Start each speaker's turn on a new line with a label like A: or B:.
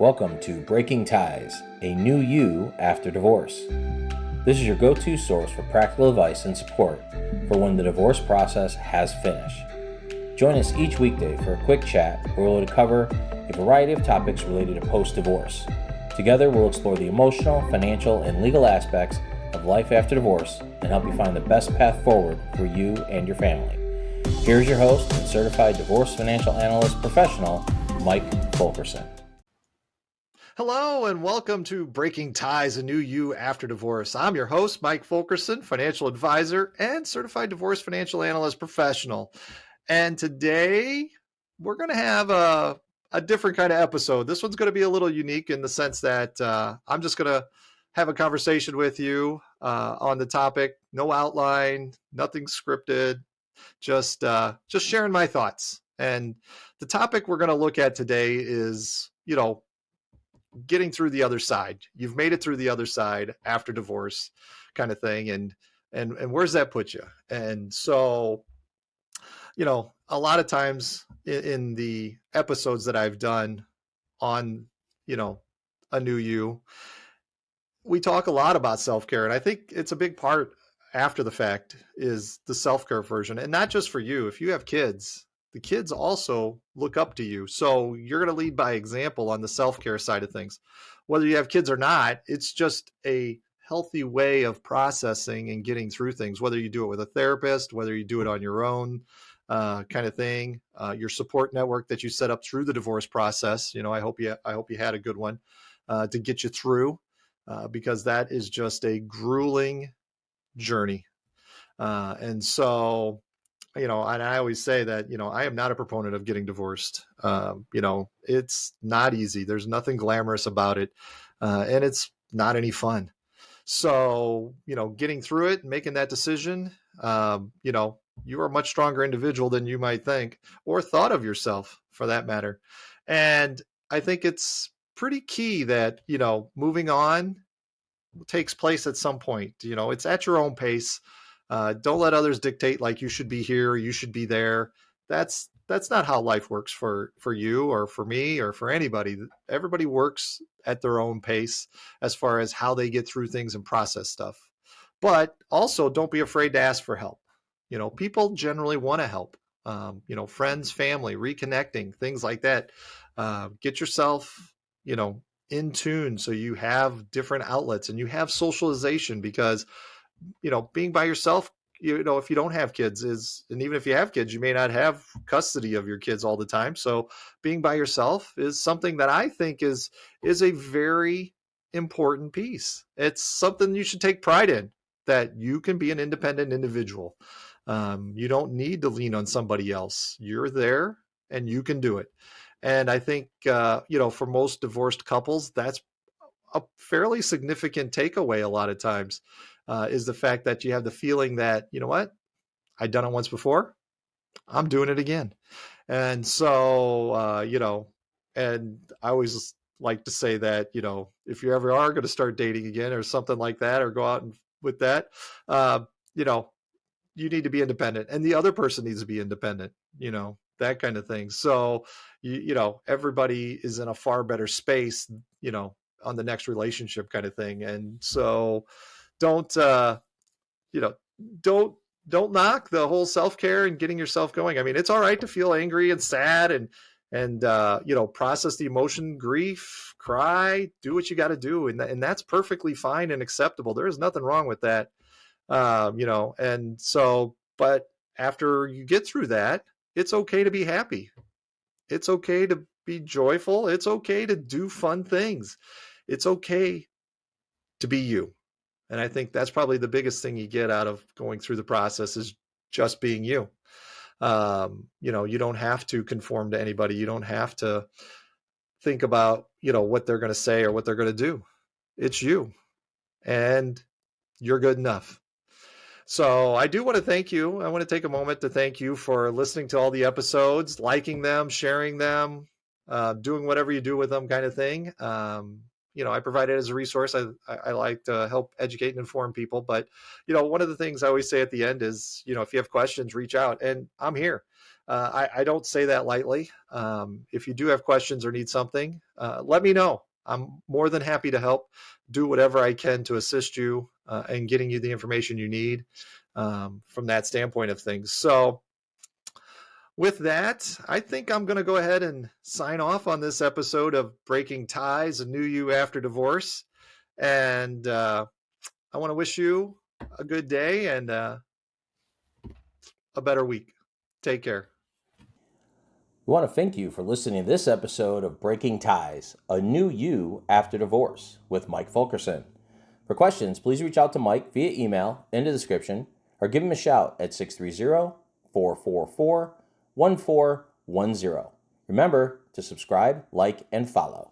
A: Welcome to Breaking Ties, a new you after divorce. This is your go-to source for practical advice and support for when the divorce process has finished. Join us each weekday for a quick chat where we'll cover a variety of topics related to post-divorce. Together, we'll explore the emotional, financial, and legal aspects of life after divorce and help you find the best path forward for you and your family. Here's your host and Certified Divorce Financial Analyst professional, Mike Fulkerson.
B: Hello and welcome to Breaking Ties, a new you after divorce. I'm your host, Mike Fulkerson, financial advisor and certified divorce financial analyst professional. And today we're going to have a different kind of episode. This one's going to be a little unique in the sense that I'm just going to have a conversation with you on the topic. No outline, nothing scripted, just sharing my thoughts. And the topic we're going to look at today is, getting through the other side. You've made it through the other side after divorce kind of thing. And where's that put you? And so, a lot of times in the episodes that I've done on, a new you, we talk a lot about self-care. And I think it's a big part after the fact is the self-care version. And not just for you. If you have kids, the kids also look up to you. So you're going to lead by example on the self-care side of things. Whether you have kids or not, it's just a healthy way of processing and getting through things, whether you do it with a therapist, whether you do it on your own kind of thing, your support network that you set up through the divorce process. I hope you had a good one to get you through because that is just a grueling journey. And so, and I always say that, I am not a proponent of getting divorced. It's not easy. There's nothing glamorous about it. And it's not any fun. So, getting through it, making that decision, you are a much stronger individual than you might think or thought of yourself for that matter. And I think it's pretty key that, moving on takes place at some point. It's at your own pace. Don't let others dictate like you should be here, you should be there. That's not how life works for you or for me or for anybody. Everybody works at their own pace as far as how they get through things and process stuff. But also don't be afraid to ask for help. People generally want to help. Friends, family, reconnecting, things like that. Get yourself, in tune so you have different outlets and you have socialization because being by yourself, if you don't have kids and even if you have kids, you may not have custody of your kids all the time. So being by yourself is something that I think is a very important piece. It's something you should take pride in, that you can be an independent individual. You don't need to lean on somebody else. You're there and you can do it. And I think, for most divorced couples, that's a fairly significant takeaway a lot of times. Is the fact that you have the feeling that, I've done it once before, I'm doing it again. And so, and I always like to say that, if you ever are going to start dating again or something like that, or go out with that, you need to be independent and the other person needs to be independent, that kind of thing. So, everybody is in a far better space, on the next relationship kind of thing. And so, don't knock the whole self-care and getting yourself going. I mean, it's all right to feel angry and sad and process the emotion, grief, cry, do what you got to do. And that's perfectly fine and acceptable. There is nothing wrong with that. And so, but after you get through that, it's okay to be happy. It's okay to be joyful. It's okay to do fun things. It's okay to be you. And I think that's probably the biggest thing you get out of going through the process is just being you. You don't have to conform to anybody. You don't have to think about, what they're going to say or what they're going to do. It's you and you're good enough. So I do want to thank you. I want to take a moment to thank you for listening to all the episodes, liking them, sharing them, doing whatever you do with them kind of thing. I provide it as a resource. I like to help educate and inform people. But, one of the things I always say at the end is, if you have questions, reach out and I'm here. I don't say that lightly. If you do have questions or need something, let me know. I'm more than happy to help do whatever I can to assist you in getting you the information you need from that standpoint of things. So with that, I think I'm going to go ahead and sign off on this episode of Breaking Ties, a new you after divorce. And I want to wish you a good day and a better week. Take care.
A: We want to thank you for listening to this episode of Breaking Ties, a new you after divorce with Mike Fulkerson. For questions, please reach out to Mike via email in the description or give him a shout at 630-444-1410. Remember to subscribe, like, and follow.